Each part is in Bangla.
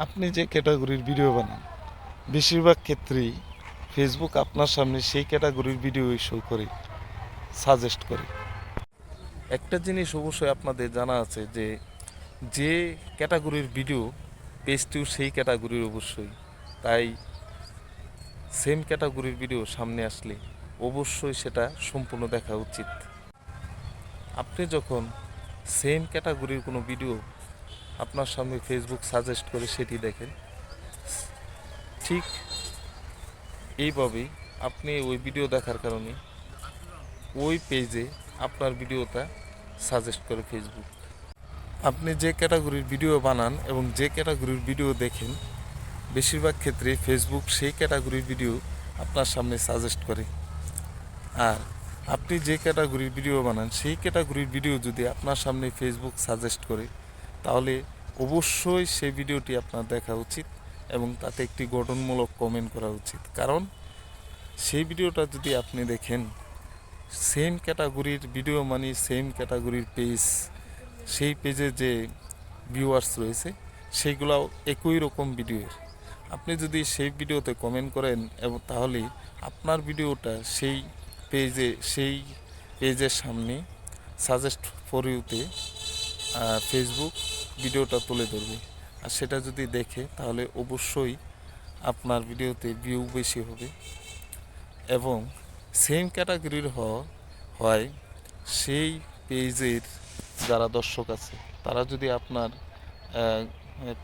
আপনি যে ক্যাটাগরির ভিডিও বানান বেশিরভাগ ক্ষেত্রেই ফেসবুক আপনার সামনে সেই ক্যাটাগরির ভিডিও শো করে, সাজেস্ট করে। একটা জিনিস অবশ্যই আপনাদের জানা আছে যে যে ক্যাটাগরির ভিডিও পেজটিও সেই ক্যাটাগরির অবশ্যই, তাই সেম ক্যাটাগরির ভিডিও সামনে আসলে অবশ্যই সেটা সম্পূর্ণ দেখা উচিত। আপনি যখন সেম ক্যাটাগরির কোনো ভিডিও আপনার সামনে ফেসবুক সাজেস্ট করে সেটি দেখেন, ঠিক এইভাবেই আপনি ওই ভিডিও দেখার কারণে ওই পেজে আপনার ভিডিওটা সাজেস্ট করে ফেসবুক। আপনি যে ক্যাটাগরির ভিডিও বানান এবং যে ক্যাটাগরির ভিডিও দেখেন বেশিরভাগ ক্ষেত্রে ফেসবুক সেই ক্যাটাগরির ভিডিও আপনার সামনে সাজেস্ট করে। আর আপনি যে ক্যাটাগরির ভিডিও বানান সেই ক্যাটাগরির ভিডিও যদি আপনার সামনে ফেসবুক সাজেস্ট করে, তাহলে অবশ্যই সেই ভিডিওটি আপনার দেখা উচিত এবং তাতে একটি গঠনমূলক কমেন্ট করা উচিত। কারণ সেই ভিডিওটা যদি আপনি দেখেন, সেম ক্যাটাগরির ভিডিও মানে সেম ক্যাটাগরির পেজ, সেই পেজে যে ভিউয়ার্স রয়েছে সেইগুলাও একই রকম ভিডিওর। আপনি যদি সেই ভিডিওতে কমেন্ট করেন এবং তাহলে আপনার ভিডিওটা সেই পেজের সামনে সাজেস্ট ফর ইউতে ফেসবুক ভিডিওটা তুলে ধরবে। আর সেটা যদি দেখে তাহলে অবশ্যই আপনার ভিডিওতে ভিউ বেশি হবে এবং সেম ক্যাটাগরির হয় সেই পেজের যারা দর্শক আছে তারা যদি আপনার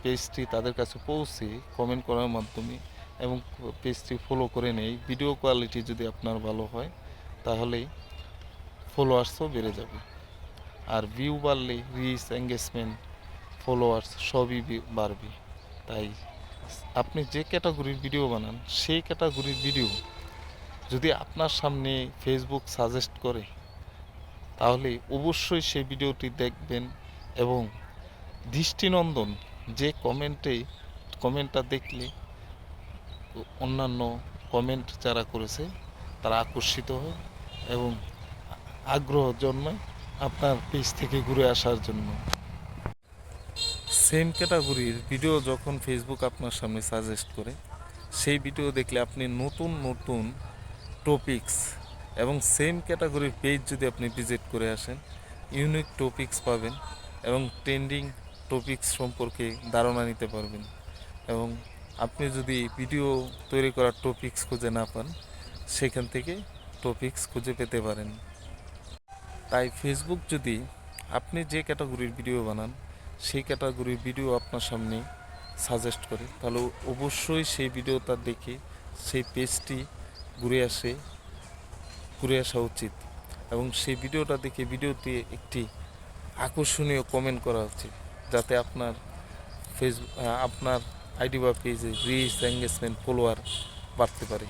পেজটি তাদের কাছে পৌঁছে কমেন্ট করার মাধ্যমে এবং পেজটি ফলো করে নেয়, ভিডিও কোয়ালিটি যদি আপনার ভালো হয় তাহলেই ফলোয়ার্সও বেড়ে যাবে। আর ভিউ বাড়লে রিচ, এঙ্গেজমেন্ট, ফলোয়ার্স সবই বাড়বে। তাই আপনি যে ক্যাটাগরির ভিডিও বানান সেই ক্যাটাগরির ভিডিও যদি আপনার সামনে ফেসবুক সাজেস্ট করে তাহলে অবশ্যই সেই ভিডিওটি দেখবেন এবং দৃষ্টিনন্দন যে কমেন্টটা দেখলে অন্যান্য কমেন্ট যারা করেছে তারা আকর্ষিত হয় এবং আগ্রহ জন্মায় আপনার পেজ থেকে ঘুরে আসার জন্য। সেম ক্যাটাগরির ভিডিও যখন ফেসবুক আপনার সামনে সাজেস্ট করে, সেই ভিডিও দেখলে আপনি নতুন নতুন টপিকস এবং সেম ক্যাটাগরির পেজ যদি আপনি ভিজিট করে আসেন, ইউনিক টপিকস পাবেন এবং ট্রেন্ডিং টপিকস সম্পর্কে ধারণা নিতে পারবেন। এবং আপনি যদি ভিডিও তৈরি করার টপিকস খুঁজে না পান, সেখান থেকে টপিকস খুঁজে পেতে পারেন। তাই ফেসবুক যদি আপনি যে ক্যাটাগরির ভিডিও বানান সেই ক্যাটাগরির ভিডিও আপনার সামনে সাজেস্ট করে, তাহলে অবশ্যই সেই ভিডিওটা দেখে সেই পেজটি ঘুরে আসা উচিত এবং সেই ভিডিওটা দেখে ভিডিওতে একটি আকর্ষণীয় কমেন্ট করা উচিত, যাতে আপনার আপনার আইডি বা পেজে রিচ, এঙ্গেজমেন্ট, ফলোয়ার বাড়তে পারে।